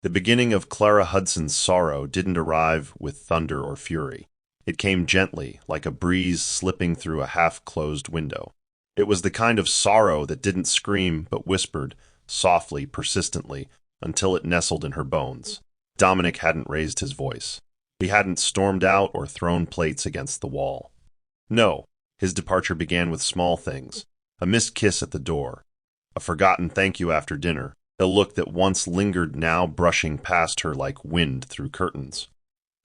The beginning of Clara Hudson's sorrow didn't arrive with thunder or fury. It came gently, like a breeze slipping through a half-closed window. It was the kind of sorrow that didn't scream but whispered, softly, persistently, until it nestled in her bones. Dominic hadn't raised his voice. He hadn't stormed out or thrown plates against the wall. No, his departure began with small things. A missed kiss at the door, a forgotten thank you after dinner, a look that once lingered now brushing past her like wind through curtains.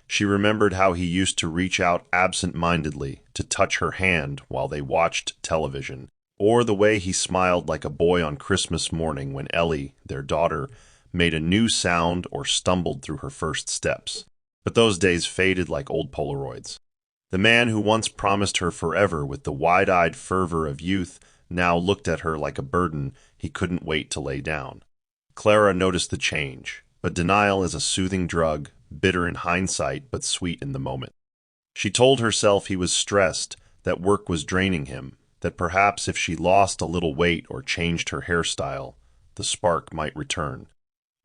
She remembered how he used to reach out absent-mindedly to touch her hand while they watched television, or the way he smiled like a boy on Christmas morning when Ellie, their daughter, made a new sound or stumbled through her first steps. But those days faded like old Polaroids. The man who once promised her forever with the wide-eyed fervor of youth now looked at her like a burden he couldn't wait to lay down. Clara noticed the change, but denial is a soothing drug, bitter in hindsight but sweet in the moment. She told herself he was stressed, that work was draining him, that perhaps if she lost a little weight or changed her hairstyle, the spark might return.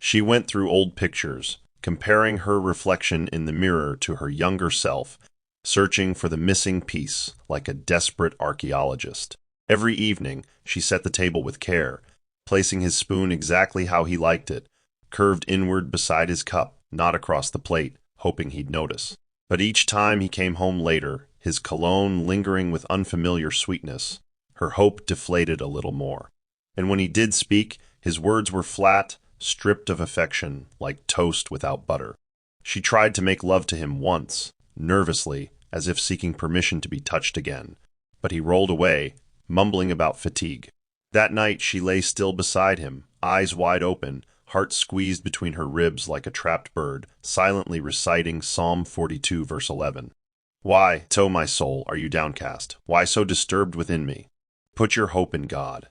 She went through old pictures, comparing her reflection in the mirror to her younger self, searching for the missing piece like a desperate archaeologist. Every evening, she set the table with care, placing his spoon exactly how he liked it, curved inward beside his cup, not across the plate, hoping he'd notice. But each time he came home later, his cologne lingering with unfamiliar sweetness, her hope deflated a little more. And when he did speak, his words were flat, stripped of affection, like toast without butter. She tried to make love to him once, nervously, as if seeking permission to be touched again, but he rolled away, mumbling about fatigue. That night she lay still beside him, eyes wide open, heart squeezed between her ribs like a trapped bird, silently reciting Psalm 42 verse 11. Why, so my soul, are you downcast? Why so disturbed within me? Put your hope in God.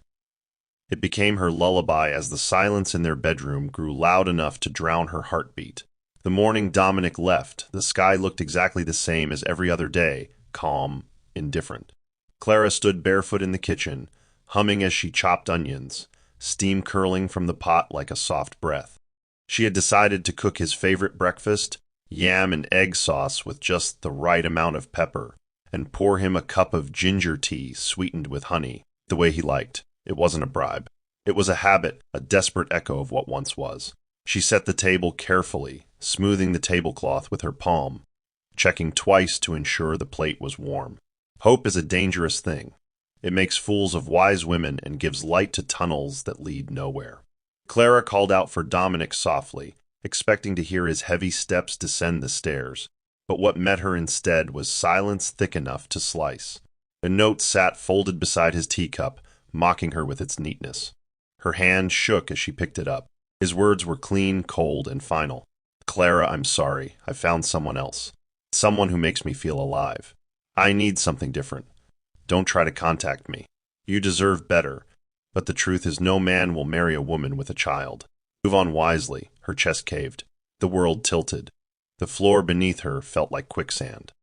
It became her lullaby as the silence in their bedroom grew loud enough to drown her heartbeat. The morning Dominic left, the sky looked exactly the same as every other day, calm, indifferent. Clara stood barefoot in the kitchen, humming as she chopped onions, steam curling from the pot like a soft breath. She had decided to cook his favorite breakfast, yam and egg sauce with just the right amount of pepper, and pour him a cup of ginger tea sweetened with honey, the way he liked. It wasn't a bribe. It was a habit, a desperate echo of what once was. She set the table carefully, smoothing the tablecloth with her palm, checking twice to ensure the plate was warm. Hope is a dangerous thing. It makes fools of wise women and gives light to tunnels that lead nowhere. Clara called out for Dominic softly, expecting to hear his heavy steps descend the stairs, but what met her instead was silence thick enough to slice. A note sat folded beside his teacup, mocking her with its neatness. Her hand shook as she picked it up. His words were clean, cold, and final. Clara, I'm sorry. I found someone else. Someone who makes me feel alive. I need something different. Don't try to contact me. You deserve better, but the truth is no man will marry a woman with a child. Move on wisely. Her chest caved. The world tilted. The floor beneath her felt like quicksand.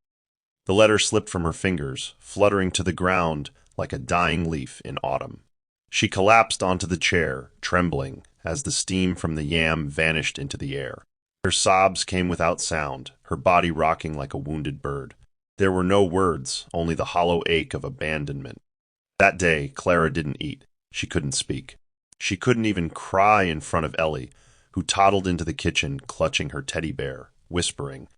The letter slipped from her fingers, fluttering to the ground like a dying leaf in autumn. She collapsed onto the chair, trembling, as the steam from the yam vanished into the air. Her sobs came without sound, her body rocking like a wounded bird. There were no words, only the hollow ache of abandonment. That day, Clara didn't eat. She couldn't speak. She couldn't even cry in front of Ellie, who toddled into the kitchen, clutching her teddy bear, whispering,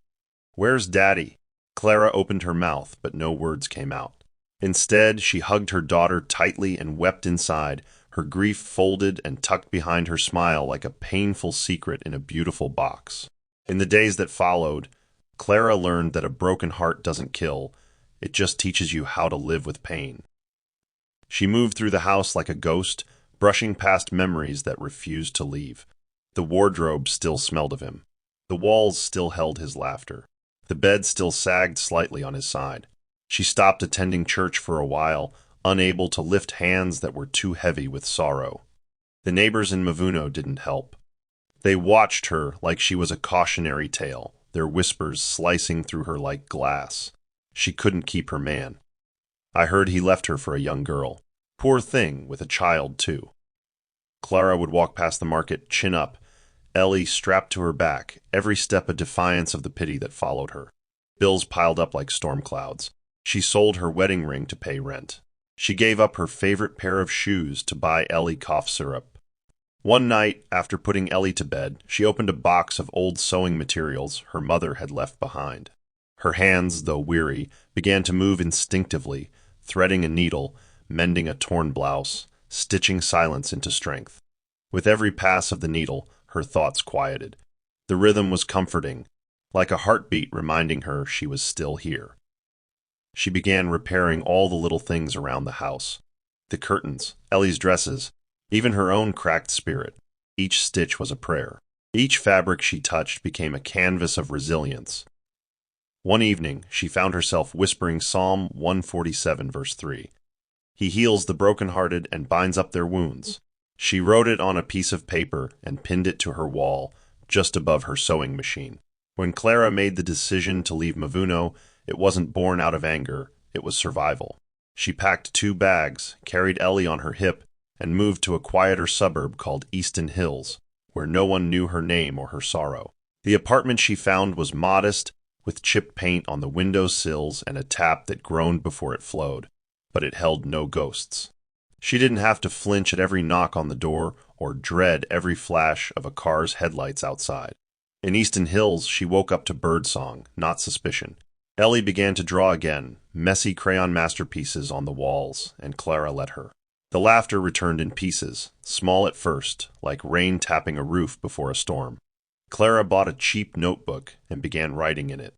"Where's Daddy?" Clara opened her mouth, but no words came out. Instead, she hugged her daughter tightly and wept inside, her grief folded and tucked behind her smile like a painful secret in a beautiful box. In the days that followed, Clara learned that a broken heart doesn't kill, it just teaches you how to live with pain. She moved through the house like a ghost, brushing past memories that refused to leave. The wardrobe still smelled of him. The walls still held his laughter. The bed still sagged slightly on his side. She stopped attending church for a while, unable to lift hands that were too heavy with sorrow. The neighbors in Mavuno didn't help. They watched her like she was a cautionary tale, their whispers slicing through her like glass. She couldn't keep her man. I heard he left her for a young girl. Poor thing, with a child, too. Clara would walk past the market, chin up, Ellie strapped to her back, every step a defiance of the pity that followed her. Bills piled up like storm clouds. She sold her wedding ring to pay rent. She gave up her favorite pair of shoes to buy Ellie cough syrup. One night, after putting Ellie to bed, she opened a box of old sewing materials her mother had left behind. Her hands, though weary, began to move instinctively, threading a needle, mending a torn blouse, stitching silence into strength. With every pass of the needle, her thoughts quieted. The rhythm was comforting, like a heartbeat reminding her she was still here. She began repairing all the little things around the house. The curtains, Ellie's dresses, even her own cracked spirit. Each stitch was a prayer. Each fabric she touched became a canvas of resilience. One evening, she found herself whispering Psalm 147, verse 3. He heals the brokenhearted and binds up their wounds. She wrote it on a piece of paper and pinned it to her wall, just above her sewing machine. When Clara made the decision to leave Mavuno, it wasn't born out of anger, it was survival. She packed 2 bags, carried Ellie on her hip, and moved to a quieter suburb called Easton Hills, where no one knew her name or her sorrow. The apartment she found was modest, with chipped paint on the window sills and a tap that groaned before it flowed, but it held no ghosts. She didn't have to flinch at every knock on the door or dread every flash of a car's headlights outside. In Easton Hills, she woke up to birdsong, not suspicion. Ellie began to draw again, messy crayon masterpieces on the walls, and Clara let her. The laughter returned in pieces, small at first, like rain tapping a roof before a storm. Clara bought a cheap notebook and began writing in it.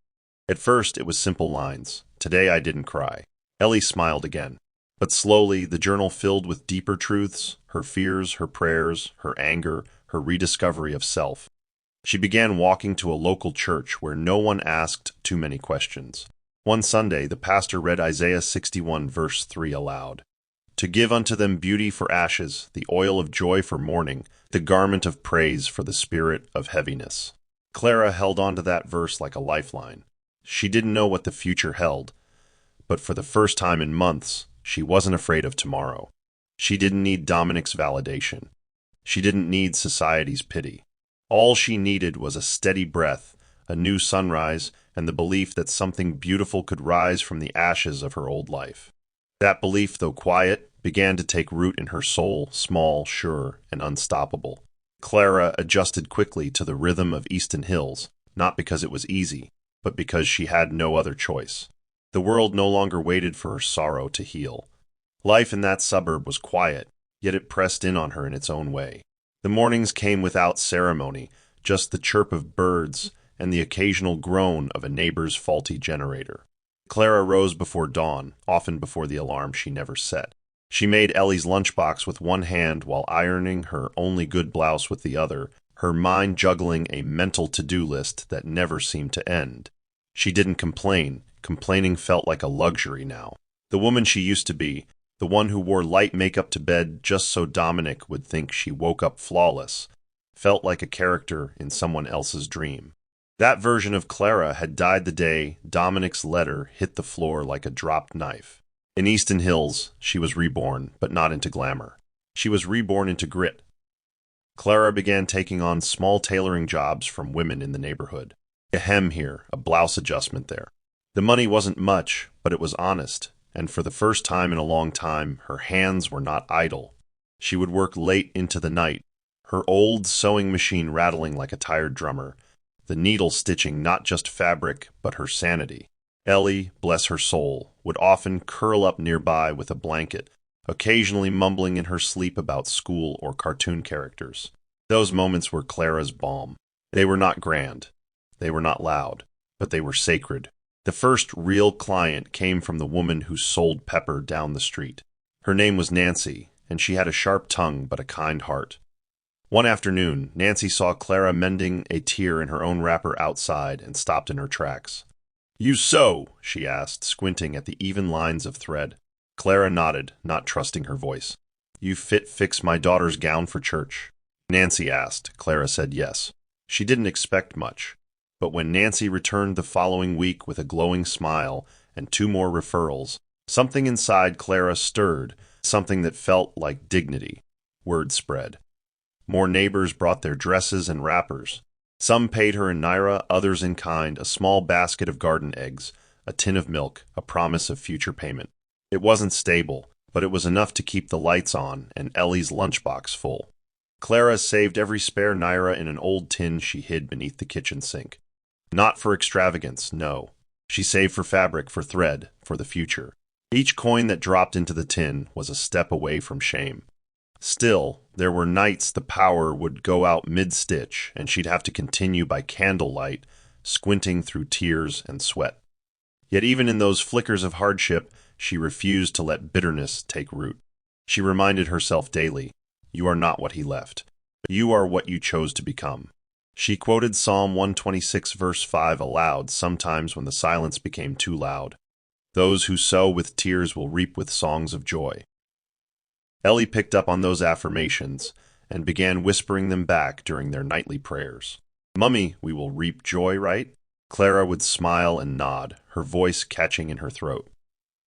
At first, it was simple lines. Today I didn't cry. Ellie smiled again. But slowly, the journal filled with deeper truths, her fears, her prayers, her anger, her rediscovery of self. She began walking to a local church where no one asked too many questions. One Sunday, the pastor read Isaiah 61, verse 3 aloud. To give unto them beauty for ashes, the oil of joy for mourning, the garment of praise for the spirit of heaviness. Clara held on to that verse like a lifeline. She didn't know what the future held, but for the first time in months, she wasn't afraid of tomorrow. She didn't need Dominic's validation. She didn't need society's pity. All she needed was a steady breath, a new sunrise, and the belief that something beautiful could rise from the ashes of her old life. That belief, though quiet, began to take root in her soul, small, sure, and unstoppable. Clara adjusted quickly to the rhythm of Easton Hills, not because it was easy, but because she had no other choice. The world no longer waited for her sorrow to heal. Life in that suburb was quiet, yet it pressed in on her in its own way. The mornings came without ceremony, just the chirp of birds and the occasional groan of a neighbor's faulty generator. Clara rose before dawn, often before the alarm she never set. She made Ellie's lunchbox with one hand while ironing her only good blouse with the other, her mind juggling a mental to-do list that never seemed to end. She didn't complain. Complaining felt like a luxury now. The woman she used to be, the one who wore light makeup to bed just so Dominic would think she woke up flawless, felt like a character in someone else's dream. That version of Clara had died the day Dominic's letter hit the floor like a dropped knife. In Easton Hills, she was reborn, but not into glamour. She was reborn into grit. Clara began taking on small tailoring jobs from women in the neighborhood. A hem here, a blouse adjustment there. The money wasn't much, but it was honest, and for the first time in a long time, her hands were not idle. She would work late into the night, her old sewing machine rattling like a tired drummer, the needle stitching not just fabric, but her sanity. Ellie, bless her soul, would often curl up nearby with a blanket, occasionally mumbling in her sleep about school or cartoon characters. Those moments were Clara's balm. They were not grand. They were not loud, but they were sacred. The first real client came from the woman who sold pepper down the street. Her name was Nancy, and she had a sharp tongue but a kind heart. One afternoon, Nancy saw Clara mending a tear in her own wrapper outside and stopped in her tracks. "You sew?" she asked, squinting at the even lines of thread. Clara nodded, not trusting her voice. "You fix my daughter's gown for church?" Nancy asked. Clara said yes. She didn't expect much. But when Nancy returned the following week with a glowing smile and 2 more referrals, something inside Clara stirred, something that felt like dignity. Word spread. More neighbors brought their dresses and wrappers. Some paid her in naira, others in kind, a small basket of garden eggs, a tin of milk, a promise of future payment. It wasn't stable, but it was enough to keep the lights on and Ellie's lunchbox full. Clara saved every spare naira in an old tin she hid beneath the kitchen sink. Not for extravagance, no. She saved for fabric, for thread, for the future. Each coin that dropped into the tin was a step away from shame. Still, there were nights the power would go out mid-stitch, and she'd have to continue by candlelight, squinting through tears and sweat. Yet even in those flickers of hardship, she refused to let bitterness take root. She reminded herself daily, "You are not what he left. You are what you chose to become." She quoted Psalm 126 verse 5 aloud sometimes when the silence became too loud. "Those who sow with tears will reap with songs of joy." Ellie picked up on those affirmations and began whispering them back during their nightly prayers. "Mummy, we will reap joy, right?" Clara would smile and nod, her voice catching in her throat.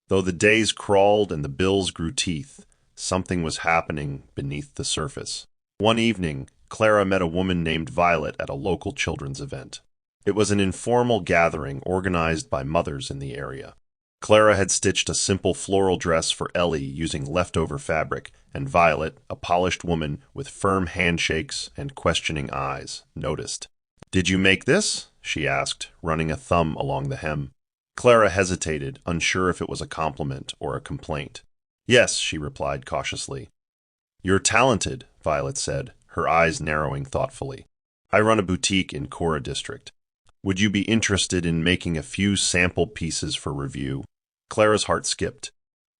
Though the days crawled and the bills grew teeth, something was happening beneath the surface. One evening, Clara met a woman named Violet at a local children's event. It was an informal gathering organized by mothers in the area. Clara had stitched a simple floral dress for Ellie using leftover fabric, and Violet, a polished woman with firm handshakes and questioning eyes, noticed. "Did you make this?" she asked, running a thumb along the hem. Clara hesitated, unsure if it was a compliment or a complaint. "Yes," she replied cautiously. "You're talented," Violet said, her eyes narrowing thoughtfully. "I run a boutique in Cora District. Would you be interested in making a few sample pieces for review?" Clara's heart skipped.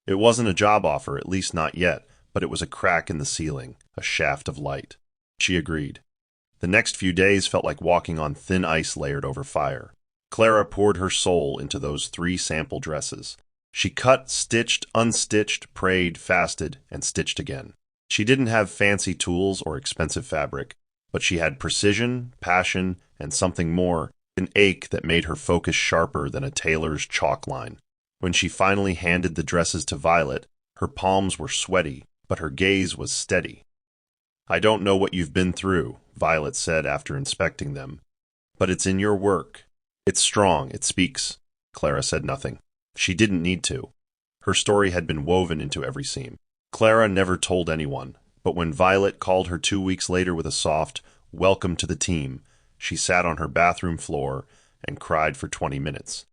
It wasn't a job offer, at least not yet, but it was a crack in the ceiling, a shaft of light. She agreed. The next few days felt like walking on thin ice layered over fire. Clara poured her soul into those 3 sample dresses. She cut, stitched, unstitched, prayed, fasted, and stitched again. She didn't have fancy tools or expensive fabric, but she had precision, passion, and something more, an ache that made her focus sharper than a tailor's chalk line. When she finally handed the dresses to Violet, her palms were sweaty, but her gaze was steady. "I don't know what you've been through," Violet said after inspecting them, "but it's in your work. It's strong, it speaks." Clara said nothing. She didn't need to. Her story had been woven into every seam. Clara never told anyone, but when Violet called her 2 weeks later with a soft, "Welcome to the team," she sat on her bathroom floor and cried for 20 minutes.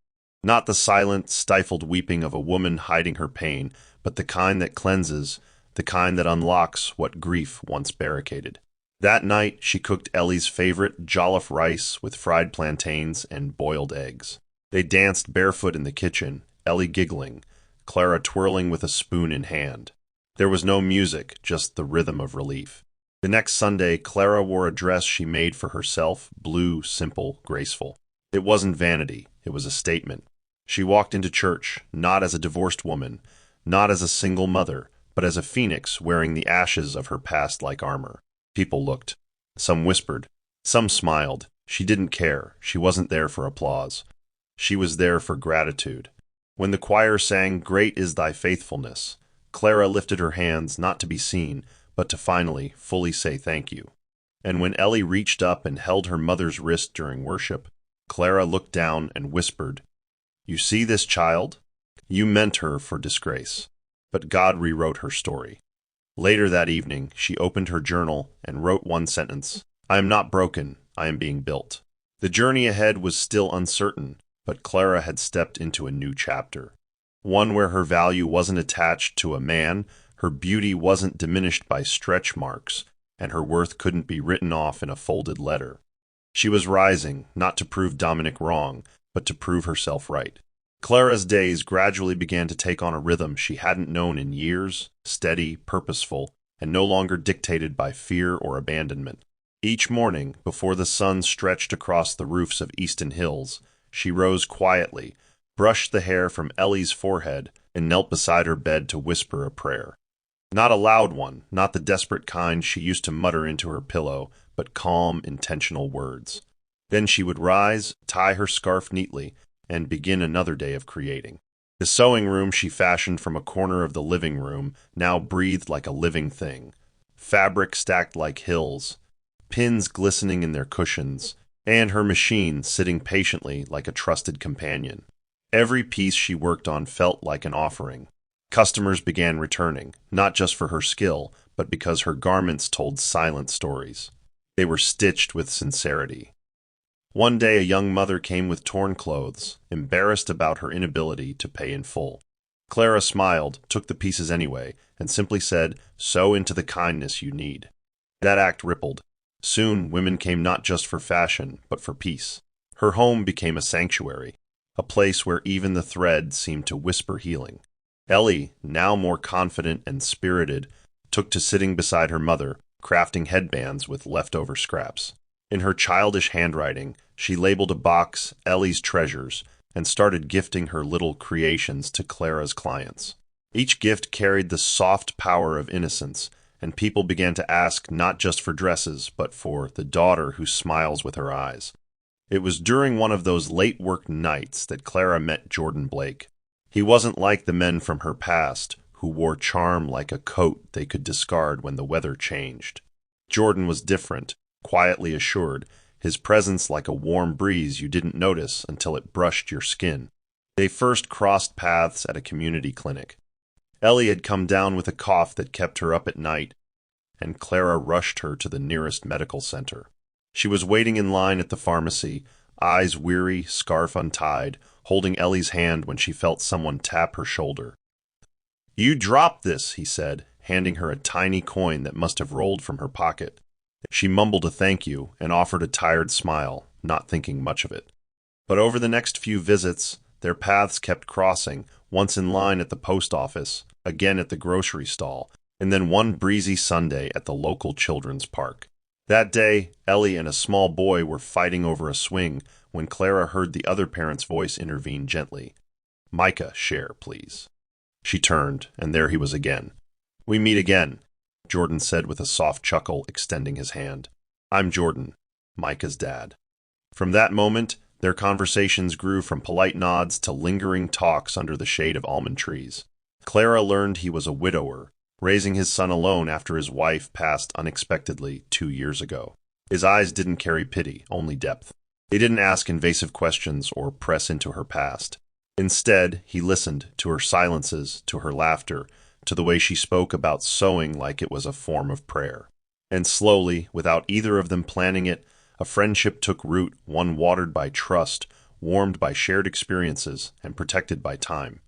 Not the silent, stifled weeping of a woman hiding her pain, but the kind that cleanses, the kind that unlocks what grief once barricaded. That night, she cooked Ellie's favorite jollof rice with fried plantains and boiled eggs. They danced barefoot in the kitchen, Ellie giggling, Clara twirling with a spoon in hand. There was no music, just the rhythm of relief. The next Sunday, Clara wore a dress she made for herself, blue, simple, graceful. It wasn't vanity, it was a statement. She walked into church, not as a divorced woman, not as a single mother, but as a phoenix wearing the ashes of her past like armor. People looked. Some whispered. Some smiled. She didn't care. She wasn't there for applause. She was there for gratitude. When the choir sang, "Great is thy faithfulness," Clara lifted her hands not to be seen, but to finally, fully say thank you. And when Ellie reached up and held her mother's wrist during worship, Clara looked down and whispered, "You see this child? You meant her for disgrace." But God rewrote her story. Later that evening, she opened her journal and wrote one sentence, "I am not broken, I am being built." The journey ahead was still uncertain, but Clara had stepped into a new chapter. One where her value wasn't attached to a man, her beauty wasn't diminished by stretch marks, and her worth couldn't be written off in a folded letter. She was rising, not to prove Dominic wrong, but to prove herself right. Clara's days gradually began to take on a rhythm she hadn't known in years, steady, purposeful, and no longer dictated by fear or abandonment. Each morning, before the sun stretched across the roofs of Easton Hills, she rose quietly, brushed the hair from Ellie's forehead, and knelt beside her bed to whisper a prayer. Not a loud one, not the desperate kind she used to mutter into her pillow, but calm, intentional words. Then she would rise, tie her scarf neatly, and begin another day of creating. The sewing room she fashioned from a corner of the living room now breathed like a living thing, fabric stacked like hills, pins glistening in their cushions, and her machine sitting patiently like a trusted companion. Every piece she worked on felt like an offering. Customers began returning, not just for her skill, but because her garments told silent stories. They were stitched with sincerity. One day a young mother came with torn clothes, embarrassed about her inability to pay in full. Clara smiled, took the pieces anyway, and simply said, "Sew into the kindness you need." That act rippled. Soon women came not just for fashion, but for peace. Her home became a sanctuary, a place where even the thread seemed to whisper healing. Ellie, now more confident and spirited, took to sitting beside her mother, crafting headbands with leftover scraps. In her childish handwriting, she labeled a box Ellie's Treasures and started gifting her little creations to Clara's clients. Each gift carried the soft power of innocence, and people began to ask not just for dresses, but for the daughter who smiles with her eyes. It was during one of those late work nights that Clara met Jordan Blake. He wasn't like the men from her past, who wore charm like a coat they could discard when the weather changed. Jordan was different, quietly assured, his presence like a warm breeze you didn't notice until it brushed your skin. They first crossed paths at a community clinic. Ellie had come down with a cough that kept her up at night, and Clara rushed her to the nearest medical center. She was waiting in line at the pharmacy, eyes weary, scarf untied, holding Ellie's hand when she felt someone tap her shoulder. "You dropped this," he said, handing her a tiny coin that must have rolled from her pocket. She mumbled a thank you and offered a tired smile, not thinking much of it. But over the next few visits, their paths kept crossing, once in line at the post office, again at the grocery stall, and then one breezy Sunday at the local children's park. That day, Ellie and a small boy were fighting over a swing when Clara heard the other parent's voice intervene gently. "Micah, share, please." She turned, and there he was again. "We meet again," Jordan said with a soft chuckle, extending his hand. "I'm Jordan, Micah's dad." From that moment, their conversations grew from polite nods to lingering talks under the shade of almond trees. Clara learned he was a widower, raising his son alone after his wife passed unexpectedly 2 years ago. His eyes didn't carry pity, only depth. They didn't ask invasive questions or press into her past. Instead, he listened to her silences, to her laughter, to the way she spoke about sewing like it was a form of prayer. And slowly, without either of them planning it, a friendship took root, one watered by trust, warmed by shared experiences, and protected by time.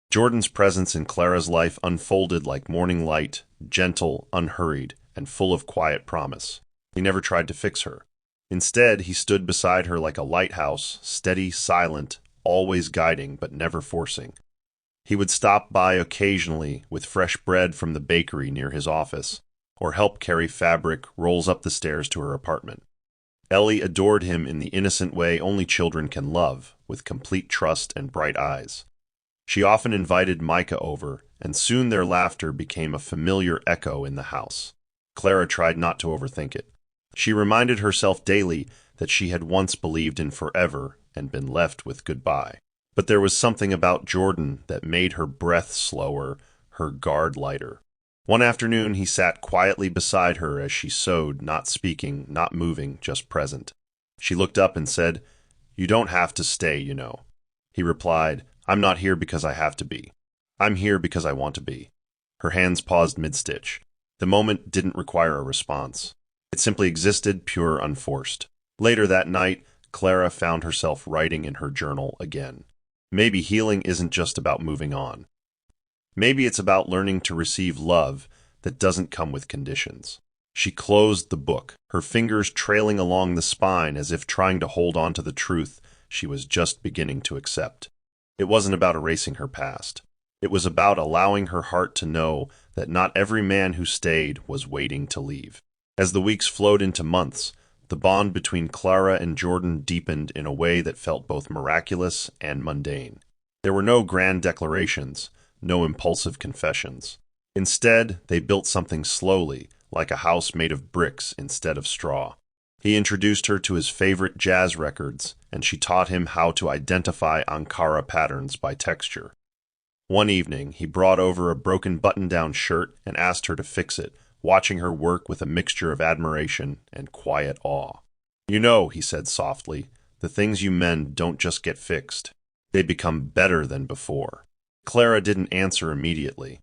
Jordan's presence in Clara's life unfolded like morning light, gentle, unhurried, and full of quiet promise. He never tried to fix her. Instead, he stood beside her like a lighthouse, steady, silent, always guiding but never forcing. He would stop by occasionally with fresh bread from the bakery near his office, or help carry fabric rolls up the stairs to her apartment. Ellie adored him in the innocent way only children can love, with complete trust and bright eyes. She often invited Micah over, and soon their laughter became a familiar echo in the house. Clara tried not to overthink it. She reminded herself daily that she had once believed in forever and been left with goodbye. But there was something about Jordan that made her breath slower, her guard lighter. One afternoon he sat quietly beside her as she sewed, not speaking, not moving, just present. She looked up and said, "You don't have to stay, you know." He replied, "I'm not here because I have to be. I'm here because I want to be." Her hands paused mid-stitch. The moment didn't require a response. It simply existed, pure, unforced. Later that night, Clara found herself writing in her journal again. Maybe healing isn't just about moving on. Maybe it's about learning to receive love that doesn't come with conditions. She closed the book, her fingers trailing along the spine as if trying to hold on to the truth she was just beginning to accept. It wasn't about erasing her past. It was about allowing her heart to know that not every man who stayed was waiting to leave. As the weeks flowed into months, the bond between Clara and Jordan deepened in a way that felt both miraculous and mundane. There were no grand declarations, no impulsive confessions. Instead, they built something slowly, like a house made of bricks instead of straw. He introduced her to his favorite jazz records, and she taught him how to identify Ankara patterns by texture. One evening, he brought over a broken button-down shirt and asked her to fix it, watching her work with a mixture of admiration and quiet awe. "You know," he said softly, "the things you mend don't just get fixed. They become better than before." Clara didn't answer immediately,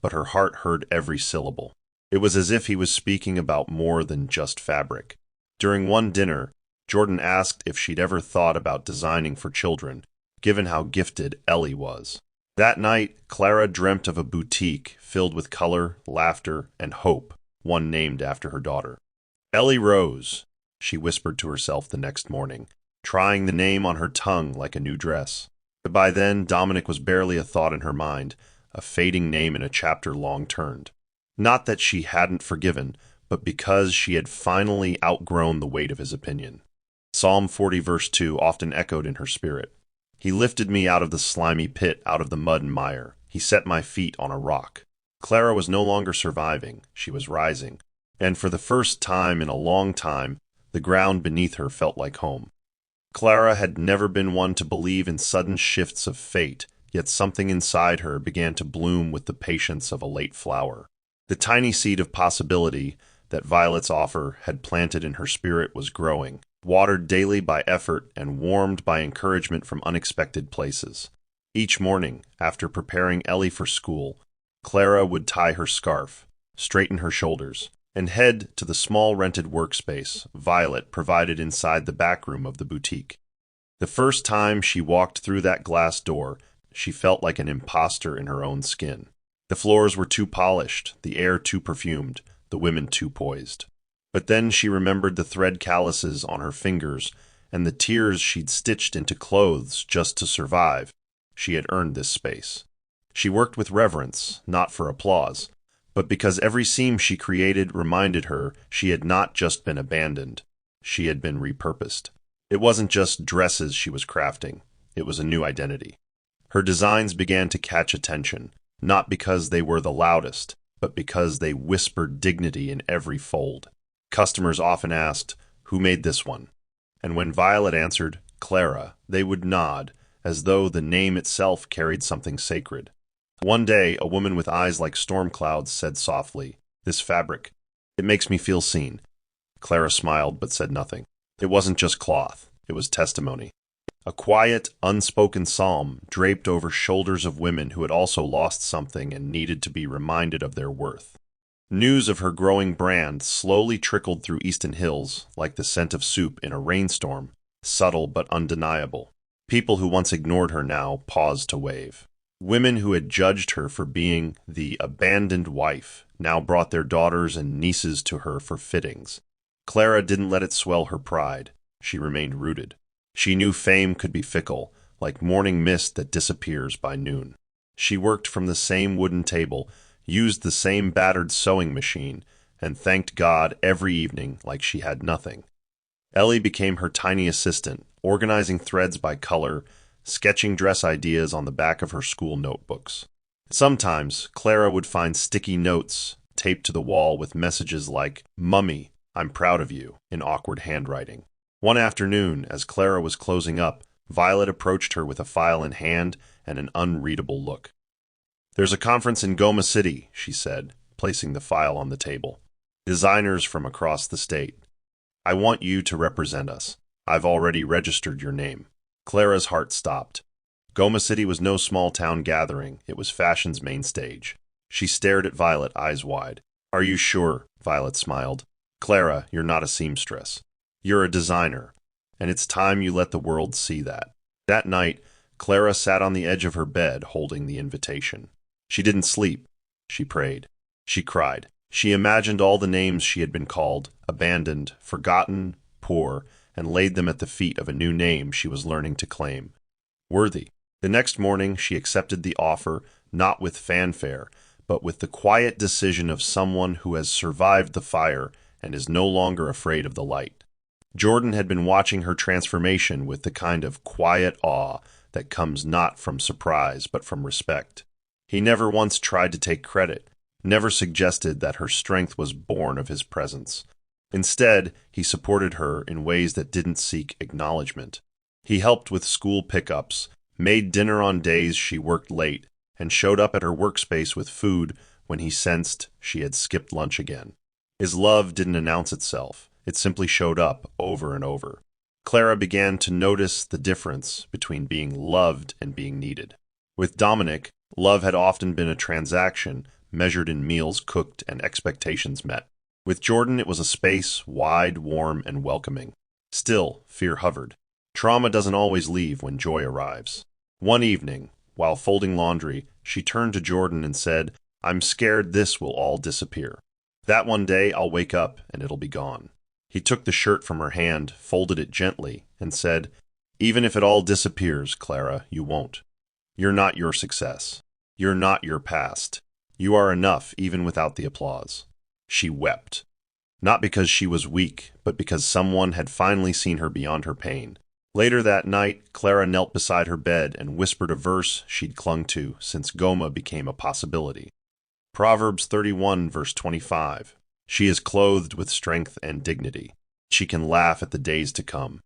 but her heart heard every syllable. It was as if he was speaking about more than just fabric. During one dinner, Jordan asked if she'd ever thought about designing for children, given how gifted Ellie was. That night, Clara dreamt of a boutique filled with color, laughter, and hope, one named after her daughter. "Ellie Rose," she whispered to herself the next morning, trying the name on her tongue like a new dress. But by then, Dominic was barely a thought in her mind, a fading name in a chapter long turned. Not that she hadn't forgiven, but because she had finally outgrown the weight of his opinion. Psalm 40 verse 2 often echoed in her spirit. "He lifted me out of the slimy pit, out of the mud and mire. He set my feet on a rock." Clara was no longer surviving, she was rising. And for the first time in a long time, the ground beneath her felt like home. Clara had never been one to believe in sudden shifts of fate, yet something inside her began to bloom with the patience of a late flower. The tiny seed of possibility that Violet's offer had planted in her spirit was growing, watered daily by effort and warmed by encouragement from unexpected places. Each morning, after preparing Ellie for school, Clara would tie her scarf, straighten her shoulders, and head to the small rented workspace Violet provided inside the back room of the boutique. The first time she walked through that glass door, she felt like an imposter in her own skin. The floors were too polished, the air too perfumed, the women too poised. But then she remembered the thread calluses on her fingers and the tears she'd stitched into clothes just to survive. She had earned this space. She worked with reverence, not for applause, but because every seam she created reminded her she had not just been abandoned, she had been repurposed. It wasn't just dresses she was crafting, it was a new identity. Her designs began to catch attention, not because they were the loudest, but because they whispered dignity in every fold. Customers often asked, "Who made this one?" And when Violet answered, "Clara," they would nod, as though the name itself carried something sacred. One day, a woman with eyes like storm clouds said softly, "This fabric, it makes me feel seen." Clara smiled but said nothing. It wasn't just cloth, it was testimony. A quiet, unspoken psalm draped over shoulders of women who had also lost something and needed to be reminded of their worth. News of her growing brand slowly trickled through Easton Hills like the scent of soup in a rainstorm, subtle but undeniable. People who once ignored her now paused to wave. Women who had judged her for being the abandoned wife now brought their daughters and nieces to her for fittings. Clara didn't let it swell her pride. She remained rooted. She knew fame could be fickle, like morning mist that disappears by noon. She worked from the same wooden table, used the same battered sewing machine, and thanked God every evening like she had nothing. Ellie became her tiny assistant, organizing threads by color, sketching dress ideas on the back of her school notebooks. Sometimes, Clara would find sticky notes taped to the wall with messages like, "Mummy, I'm proud of you," in awkward handwriting. One afternoon, as Clara was closing up, Violet approached her with a file in hand and an unreadable look. "There's a conference in Goma City," she said, placing the file on the table. "Designers from across the state. I want you to represent us. I've already registered your name." Clara's heart stopped. Goma City was no small-town gathering. It was fashion's main stage. She stared at Violet, eyes wide. "Are you sure?" Violet smiled. "Clara, you're not a seamstress. You're a designer, and it's time you let the world see that." That night, Clara sat on the edge of her bed holding the invitation. She didn't sleep. She prayed. She cried. She imagined all the names she had been called, abandoned, forgotten, poor, and laid them at the feet of a new name she was learning to claim. Worthy. The next morning, she accepted the offer, not with fanfare, but with the quiet decision of someone who has survived the fire and is no longer afraid of the light. Jordan had been watching her transformation with the kind of quiet awe that comes not from surprise but from respect. He never once tried to take credit, never suggested that her strength was born of his presence. Instead, he supported her in ways that didn't seek acknowledgement. He helped with school pickups, made dinner on days she worked late, and showed up at her workspace with food when he sensed she had skipped lunch again. His love didn't announce itself. It simply showed up over and over. Clara began to notice the difference between being loved and being needed. With Dominic, love had often been a transaction measured in meals cooked and expectations met. With Jordan, it was a space wide, warm, and welcoming. Still, fear hovered. Trauma doesn't always leave when joy arrives. One evening, while folding laundry, she turned to Jordan and said, "I'm scared this will all disappear. That one day I'll wake up and it'll be gone." He took the shirt from her hand, folded it gently, and said, "Even if it all disappears, Clara, you won't. You're not your success. You're not your past. You are enough even without the applause." She wept. Not because she was weak, but because someone had finally seen her beyond her pain. Later that night, Clara knelt beside her bed and whispered a verse she'd clung to since Goma became a possibility. Proverbs 31, verse 25. She is clothed with strength and dignity. She can laugh at the days to come.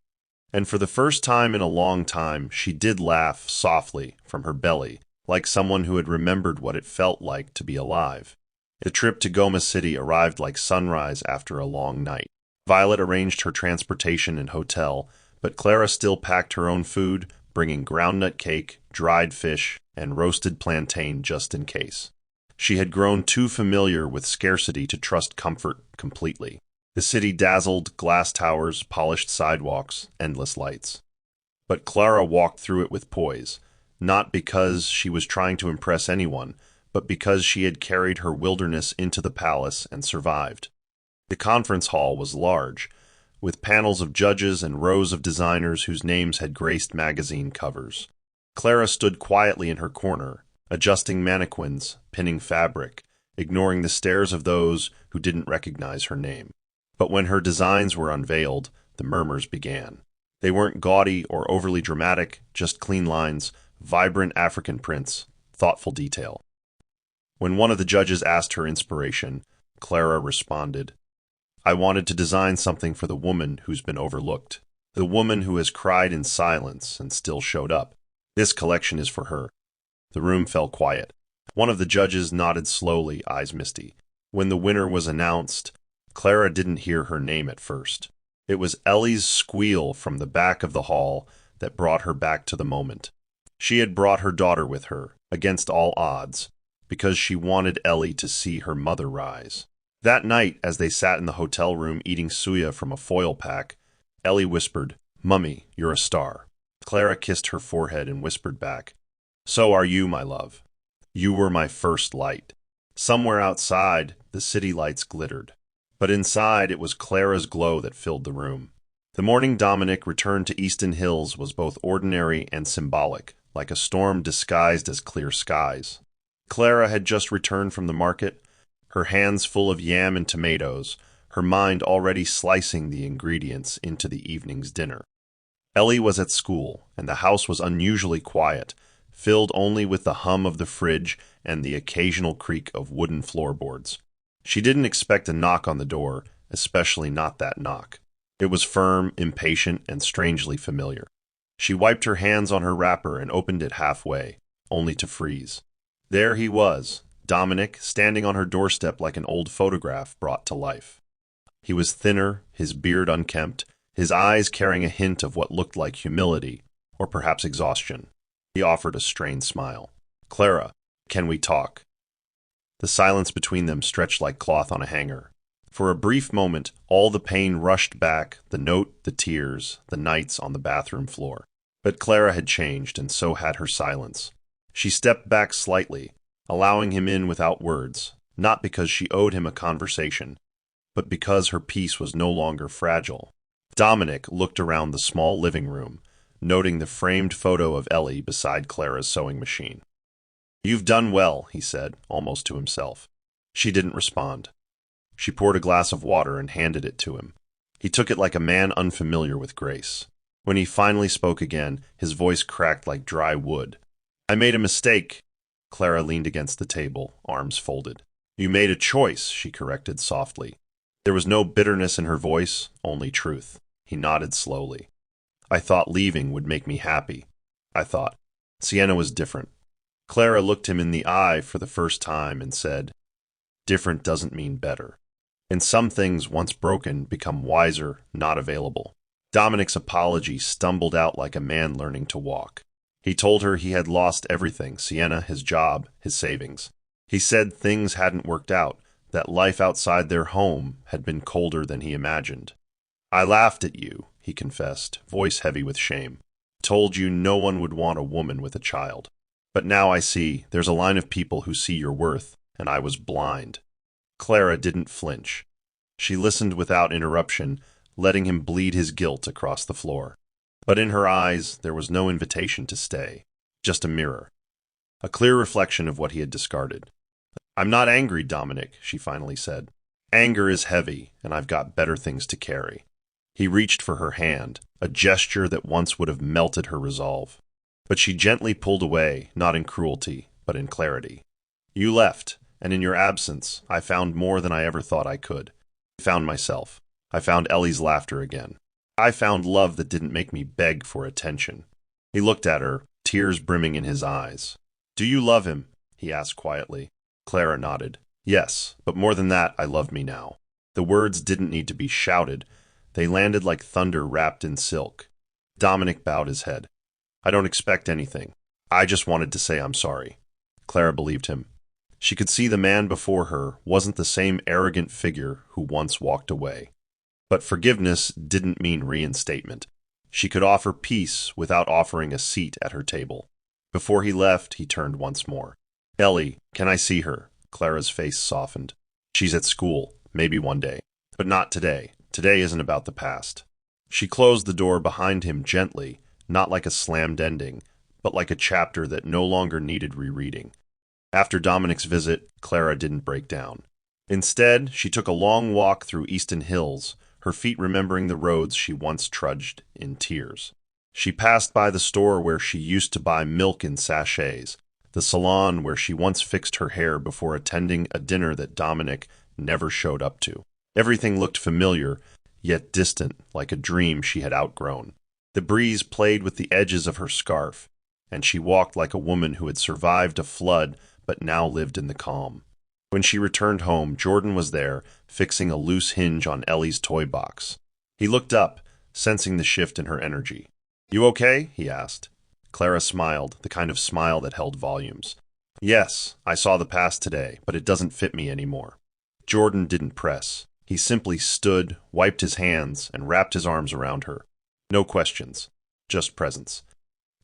And for the first time in a long time, she did laugh softly from her belly, like someone who had remembered what it felt like to be alive. The trip to Goma City arrived like sunrise after a long night. Violet arranged her transportation and hotel, but Clara still packed her own food, bringing groundnut cake, dried fish, and roasted plantain just in case. She had grown too familiar with scarcity to trust comfort completely. The city dazzled, glass towers, polished sidewalks, endless lights. But Clara walked through it with poise, not because she was trying to impress anyone, but because she had carried her wilderness into the palace and survived. The conference hall was large, with panels of judges and rows of designers whose names had graced magazine covers. Clara stood quietly in her corner, adjusting mannequins, pinning fabric, ignoring the stares of those who didn't recognize her name. But when her designs were unveiled, the murmurs began. They weren't gaudy or overly dramatic, just clean lines, vibrant African prints, thoughtful detail. When one of the judges asked her inspiration, Clara responded, "I wanted to design something for the woman who's been overlooked, the woman who has cried in silence and still showed up. This collection is for her." The room fell quiet. One of the judges nodded slowly, eyes misty. When the winner was announced, Clara didn't hear her name at first. It was Ellie's squeal from the back of the hall that brought her back to the moment. She had brought her daughter with her, against all odds, because she wanted Ellie to see her mother rise. That night, as they sat in the hotel room eating suya from a foil pack, Ellie whispered, "Mummy, you're a star." Clara kissed her forehead and whispered back, "So are you, my love. You were my first light." Somewhere outside, the city lights glittered. But inside, it was Clara's glow that filled the room. The morning Dominic returned to Easton Hills was both ordinary and symbolic, like a storm disguised as clear skies. Clara had just returned from the market, her hands full of yam and tomatoes, her mind already slicing the ingredients into the evening's dinner. Ellie was at school, and the house was unusually quiet, filled only with the hum of the fridge and the occasional creak of wooden floorboards. She didn't expect a knock on the door, especially not that knock. It was firm, impatient, and strangely familiar. She wiped her hands on her wrapper and opened it halfway, only to freeze. There he was, Dominic, standing on her doorstep like an old photograph brought to life. He was thinner, his beard unkempt, his eyes carrying a hint of what looked like humility, or perhaps exhaustion. He offered a strained smile. "Clara, can we talk?" The silence between them stretched like cloth on a hanger. For a brief moment, all the pain rushed back, the note, the tears, the nights on the bathroom floor. But Clara had changed, and so had her silence. She stepped back slightly, allowing him in without words, not because she owed him a conversation, but because her peace was no longer fragile. Dominic looked around the small living room, noting the framed photo of Ellie beside Clara's sewing machine. "You've done well," he said, almost to himself. She didn't respond. She poured a glass of water and handed it to him. He took it like a man unfamiliar with grace. When he finally spoke again, his voice cracked like dry wood. "I made a mistake." Clara leaned against the table, arms folded. "You made a choice," she corrected softly. There was no bitterness in her voice, only truth. He nodded slowly. "I thought leaving would make me happy. I thought Sienna was different." Clara looked him in the eye for the first time and said, Different doesn't mean better. And some things, once broken, become wiser, not available. Dominic's apology stumbled out like a man learning to walk. He told her he had lost everything: Sienna, his job, his savings. He said things hadn't worked out, that life outside their home had been colder than he imagined. I laughed at you, he confessed, voice heavy with shame. Told you no one would want a woman with a child. But now I see there's a line of people who see your worth, and I was blind. Clara didn't flinch. She listened without interruption, letting him bleed his guilt across the floor. But in her eyes there was no invitation to stay, just a mirror. A clear reflection of what he had discarded. I'm not angry, Dominic, she finally said. Anger is heavy, and I've got better things to carry. He reached for her hand, a gesture that once would have melted her resolve. But she gently pulled away, not in cruelty, but in clarity. You left, and in your absence, I found more than I ever thought I could. I found myself. I found Ellie's laughter again. I found love that didn't make me beg for attention. He looked at her, tears brimming in his eyes. Do you love him? He asked quietly. Clara nodded. Yes, but more than that, I love me now. The words didn't need to be shouted. They landed like thunder wrapped in silk. Dominic bowed his head. I don't expect anything. I just wanted to say I'm sorry. Clara believed him. She could see the man before her wasn't the same arrogant figure who once walked away. But forgiveness didn't mean reinstatement. She could offer peace without offering a seat at her table. Before he left, he turned once more. Ellie, can I see her? Clara's face softened. She's at school, maybe one day. But not today. Today isn't about the past. She closed the door behind him gently, not like a slammed ending, but like a chapter that no longer needed rereading. After Dominic's visit, Clara didn't break down. Instead, she took a long walk through Easton Hills, her feet remembering the roads she once trudged in tears. She passed by the store where she used to buy milk in sachets, the salon where she once fixed her hair before attending a dinner that Dominic never showed up to. Everything looked familiar, yet distant, like a dream she had outgrown. The breeze played with the edges of her scarf, and she walked like a woman who had survived a flood but now lived in the calm. When she returned home, Jordan was there, fixing a loose hinge on Ellie's toy box. He looked up, sensing the shift in her energy. You okay? He asked. Clara smiled, the kind of smile that held volumes. Yes, I saw the past today, but it doesn't fit me anymore. Jordan didn't press. He simply stood, wiped his hands, and wrapped his arms around her. No questions, just presence.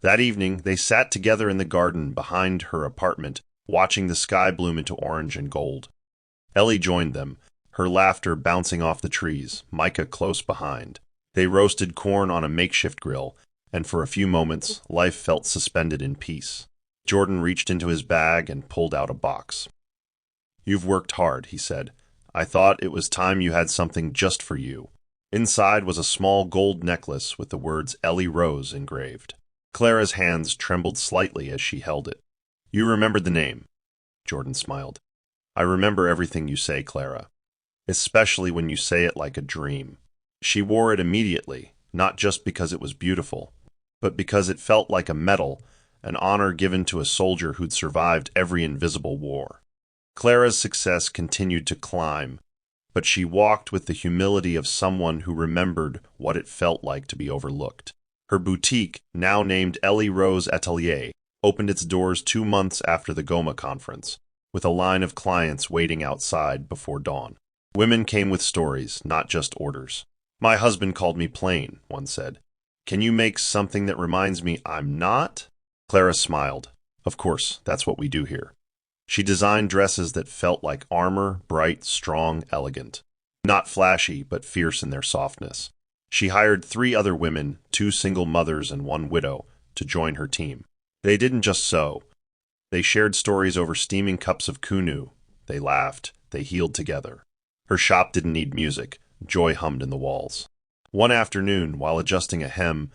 That evening, they sat together in the garden behind her apartment, watching the sky bloom into orange and gold. Ellie joined them, her laughter bouncing off the trees, Micah close behind. They roasted corn on a makeshift grill, and for a few moments, life felt suspended in peace. Jordan reached into his bag and pulled out a box. You've worked hard, he said. I thought it was time you had something just for you. Inside was a small gold necklace with the words Ellie Rose engraved. Clara's hands trembled slightly as she held it. You remembered the name. Jordan smiled. I remember everything you say, Clara. Especially when you say it like a dream. She wore it immediately, not just because it was beautiful, but because it felt like a medal, an honor given to a soldier who'd survived every invisible war. Clara's success continued to climb, but she walked with the humility of someone who remembered what it felt like to be overlooked. Her boutique, now named Ellie Rose Atelier, opened its doors 2 months after the Goma conference, with a line of clients waiting outside before dawn. Women came with stories, not just orders. My husband called me plain, one said. Can you make something that reminds me I'm not? Clara smiled. Of course, that's what we do here. She designed dresses that felt like armor, bright, strong, elegant. Not flashy, but fierce in their softness. She hired 3 other women, 2 single mothers and 1 widow, to join her team. They didn't just sew. They shared stories over steaming cups of kunu. They laughed. They healed together. Her shop didn't need music. Joy hummed in the walls. One afternoon, while adjusting a hem,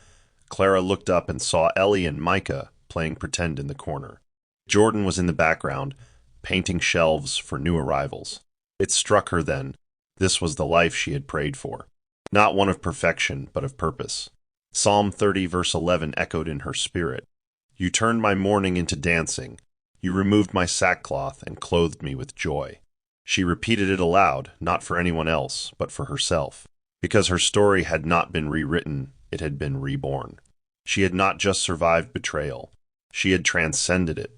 Clara looked up and saw Ellie and Micah playing pretend in the corner. Jordan was in the background, painting shelves for new arrivals. It struck her then. This was the life she had prayed for. Not one of perfection, but of purpose. Psalm 30 verse 11 echoed in her spirit. You turned my mourning into dancing. You removed my sackcloth and clothed me with joy. She repeated it aloud, not for anyone else, but for herself. Because her story had not been rewritten, it had been reborn. She had not just survived betrayal. She had transcended it.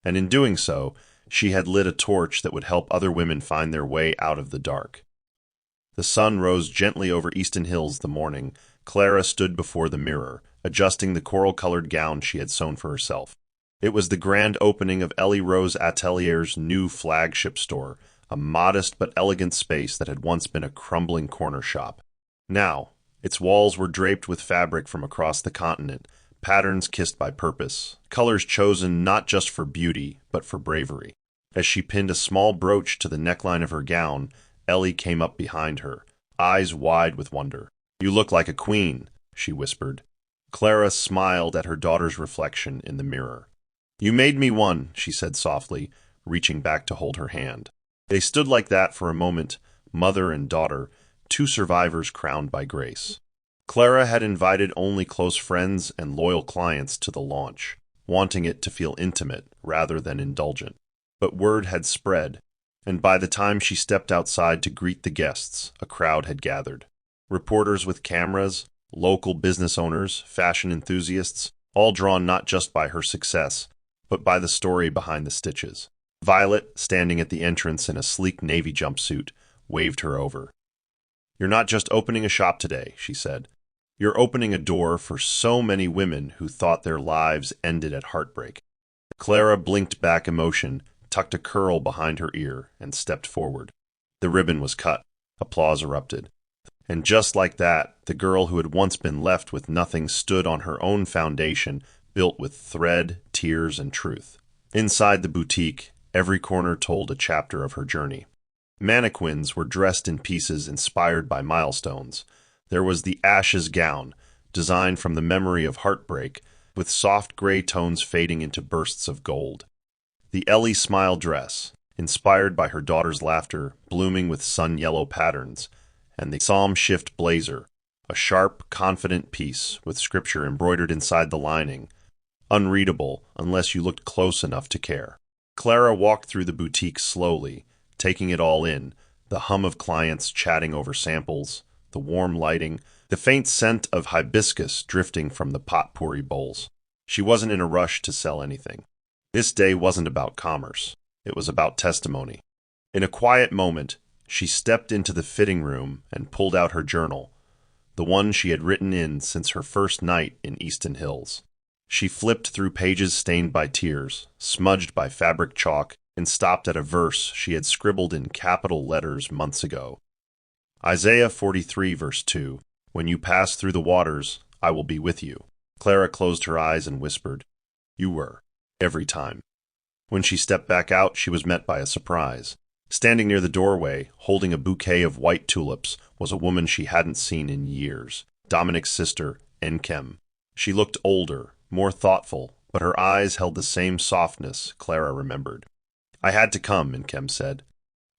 And in doing so, she had lit a torch that would help other women find their way out of the dark. The sun rose gently over Easton Hills the morning. Clara stood before the mirror, adjusting the coral-colored gown she had sewn for herself. It was the grand opening of Ellie Rose Atelier's new flagship store, a modest but elegant space that had once been a crumbling corner shop. Now, its walls were draped with fabric from across the continent, patterns kissed by purpose, colors chosen not just for beauty, but for bravery. As she pinned a small brooch to the neckline of her gown, Ellie came up behind her, eyes wide with wonder. "You look like a queen," she whispered. Clara smiled at her daughter's reflection in the mirror. "You made me one," she said softly, reaching back to hold her hand. They stood like that for a moment, mother and daughter, two survivors crowned by grace. Clara had invited only close friends and loyal clients to the launch, wanting it to feel intimate rather than indulgent. But word had spread, and by the time she stepped outside to greet the guests, a crowd had gathered. Reporters with cameras, local business owners, fashion enthusiasts, all drawn not just by her success, but by the story behind the stitches. Violet, standing at the entrance in a sleek navy jumpsuit, waved her over. "You're not just opening a shop today," she said. "You're opening a door for so many women who thought their lives ended at heartbreak." Clara blinked back emotion, tucked a curl behind her ear, and stepped forward. The ribbon was cut. Applause erupted. And just like that, the girl who had once been left with nothing stood on her own foundation, built with thread, tears, and truth. Inside the boutique, every corner told a chapter of her journey. Mannequins were dressed in pieces inspired by milestones. There was the ashes gown, designed from the memory of heartbreak, with soft gray tones fading into bursts of gold. The Ellie smile dress, inspired by her daughter's laughter, blooming with sun-yellow patterns, and the Psalm Shift blazer, a sharp, confident piece with scripture embroidered inside the lining, unreadable unless you looked close enough to care. Clara walked through the boutique slowly, taking it all in, the hum of clients chatting over samples, the warm lighting, the faint scent of hibiscus drifting from the potpourri bowls. She wasn't in a rush to sell anything. This day wasn't about commerce. It was about testimony. In a quiet moment, she stepped into the fitting room and pulled out her journal, the one she had written in since her first night in Easton Hills. She flipped through pages stained by tears, smudged by fabric chalk, and stopped at a verse she had scribbled in capital letters months ago. Isaiah 43 verse 2, "When you pass through the waters, I will be with you." Clara closed her eyes and whispered, "You were, every time." When she stepped back out, she was met by a surprise. Standing near the doorway, holding a bouquet of white tulips, was a woman she hadn't seen in years, Dominic's sister, Nkem. She looked older, more thoughtful, but her eyes held the same softness Clara remembered. "I had to come," Nkem said.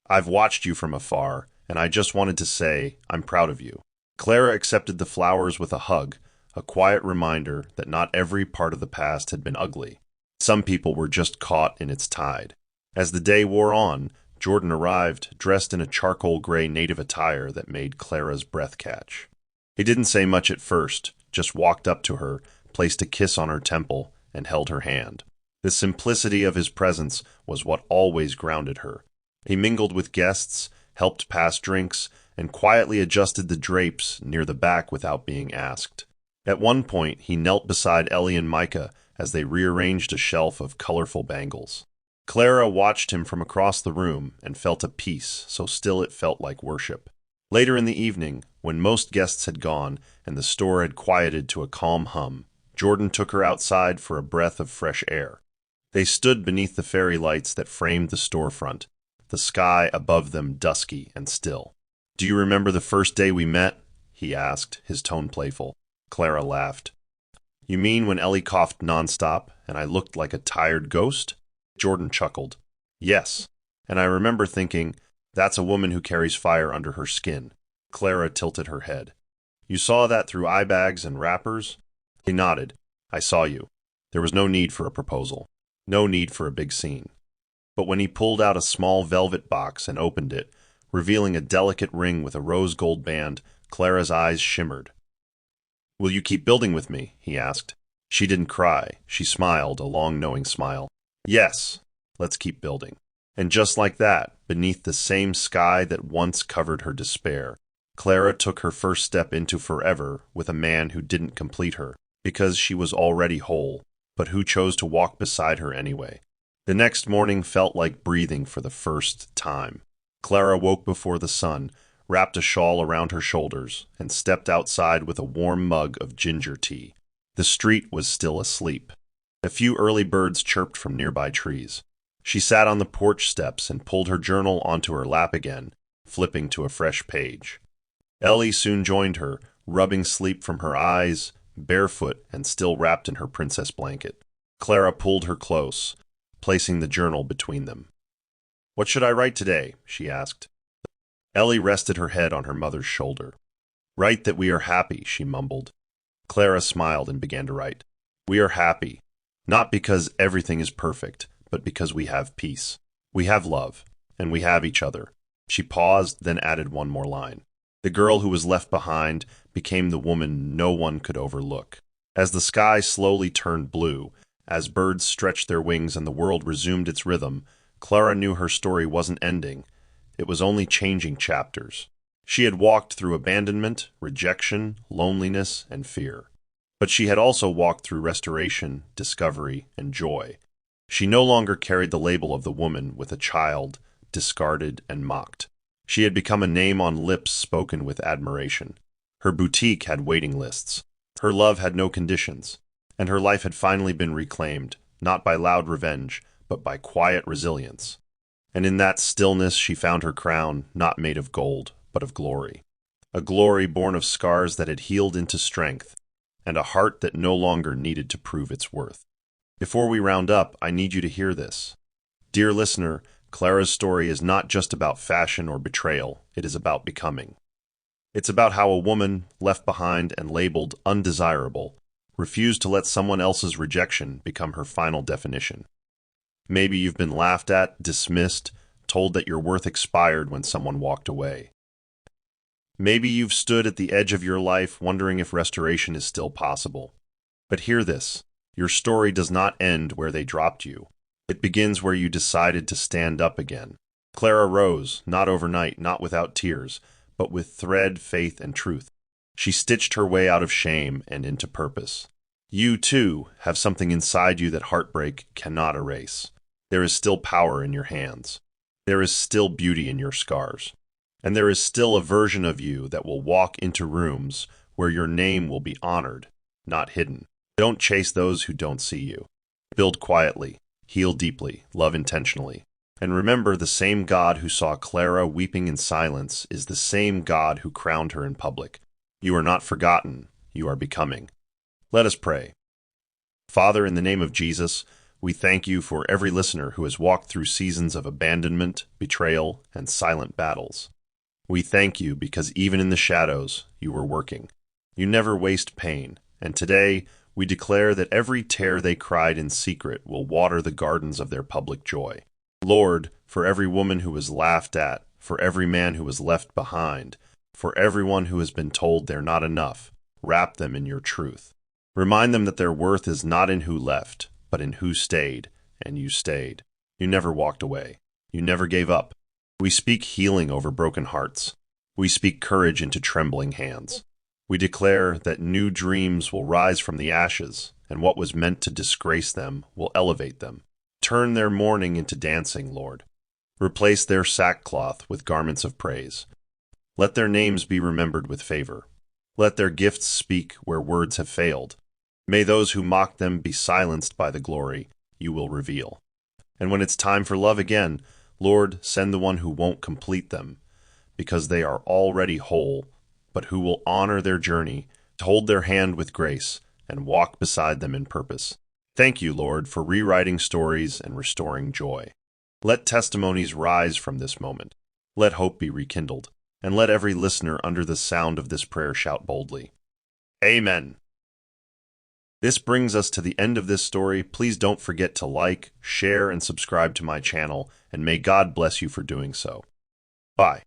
"I've watched you from afar, and I just wanted to say I'm proud of you." Clara accepted the flowers with a hug, a quiet reminder that not every part of the past had been ugly. Some people were just caught in its tide. As the day wore on, Jordan arrived, dressed in a charcoal gray native attire that made Clara's breath catch. He didn't say much at first, just walked up to her, placed a kiss on her temple, and held her hand. The simplicity of his presence was what always grounded her. He mingled with guests, helped pass drinks, and quietly adjusted the drapes near the back without being asked. At one point, he knelt beside Ellie and Micah as they rearranged a shelf of colorful bangles. Clara watched him from across the room and felt a peace so still it felt like worship. Later in the evening, when most guests had gone and the store had quieted to a calm hum, Jordan took her outside for a breath of fresh air. They stood beneath the fairy lights that framed the storefront, the sky above them dusky and still. "Do you remember the first day we met?" he asked, his tone playful. Clara laughed. "You mean when Ellie coughed nonstop and I looked like a tired ghost?" Jordan chuckled. "Yes, and I remember thinking, that's a woman who carries fire under her skin." Clara tilted her head. "You saw that through eye bags and wrappers?" He nodded. "I saw you. There was no need for a proposal. No need for a big scene. But when he pulled out a small velvet box and opened it, revealing a delicate ring with a rose gold band, Clara's eyes shimmered. "Will you keep building with me?" he asked. She didn't cry. She smiled, a long, knowing smile. "Yes, let's keep building." And just like that, beneath the same sky that once covered her despair, Clara took her first step into forever with a man who didn't complete her, because she was already whole, but who chose to walk beside her anyway. The next morning felt like breathing for the first time. Clara woke before the sun, wrapped a shawl around her shoulders, and stepped outside with a warm mug of ginger tea. The street was still asleep. A few early birds chirped from nearby trees. She sat on the porch steps and pulled her journal onto her lap again, flipping to a fresh page. Ellie soon joined her, rubbing sleep from her eyes, barefoot and still wrapped in her princess blanket. Clara pulled her close, placing the journal between them. "What should I write today?" she asked. Ellie rested her head on her mother's shoulder. "Write that we are happy," she mumbled. Clara smiled and began to write. "We are happy, not because everything is perfect, but because we have peace. We have love, and we have each other." She paused, then added one more line. The girl who was left behind became the woman no one could overlook. As the sky slowly turned blue, as birds stretched their wings and the world resumed its rhythm, Clara knew her story wasn't ending. It was only changing chapters. She had walked through abandonment, rejection, loneliness, and fear. But she had also walked through restoration, discovery, and joy. She no longer carried the label of the woman with a child, discarded and mocked. She had become a name on lips spoken with admiration. Her boutique had waiting lists. Her love had no conditions. And her life had finally been reclaimed, not by loud revenge, but by quiet resilience. And in that stillness she found her crown, not made of gold, but of glory. A glory born of scars that had healed into strength, and a heart that no longer needed to prove its worth. Before we round up, I need you to hear this. Dear listener, Clara's story is not just about fashion or betrayal, it is about becoming. It's about how a woman, left behind and labeled undesirable, refused to let someone else's rejection become her final definition. Maybe you've been laughed at, dismissed, told that your worth expired when someone walked away. Maybe you've stood at the edge of your life wondering if restoration is still possible. But hear this. Your story does not end where they dropped you. It begins where you decided to stand up again. Clara rose, not overnight, not without tears, but with thread, faith, and truth. She stitched her way out of shame and into purpose. You, too, have something inside you that heartbreak cannot erase. There is still power in your hands. There is still beauty in your scars. And there is still a version of you that will walk into rooms where your name will be honored, not hidden. Don't chase those who don't see you. Build quietly, heal deeply, love intentionally. And remember, the same God who saw Clara weeping in silence is the same God who crowned her in public. You are not forgotten, you are becoming. Let us pray. Father, in the name of Jesus, we thank you for every listener who has walked through seasons of abandonment, betrayal, and silent battles. We thank you because even in the shadows, you were working. You never waste pain, and today, we declare that every tear they cried in secret will water the gardens of their public joy. Lord, for every woman who was laughed at, for every man who was left behind, for everyone who has been told they're not enough, wrap them in your truth. Remind them that their worth is not in who left, but in who stayed, and you stayed. You never walked away. You never gave up. We speak healing over broken hearts. We speak courage into trembling hands. We declare that new dreams will rise from the ashes, and what was meant to disgrace them will elevate them. Turn their mourning into dancing, Lord. Replace their sackcloth with garments of praise. Let their names be remembered with favor. Let their gifts speak where words have failed. May those who mock them be silenced by the glory you will reveal. And when it's time for love again, Lord, send the one who won't complete them, because they are already whole, but who will honor their journey, hold their hand with grace, and walk beside them in purpose. Thank you, Lord, for rewriting stories and restoring joy. Let testimonies rise from this moment. Let hope be rekindled, and let every listener under the sound of this prayer shout boldly, Amen. This brings us to the end of this story. Please don't forget to like, share, and subscribe to my channel, and may God bless you for doing so. Bye.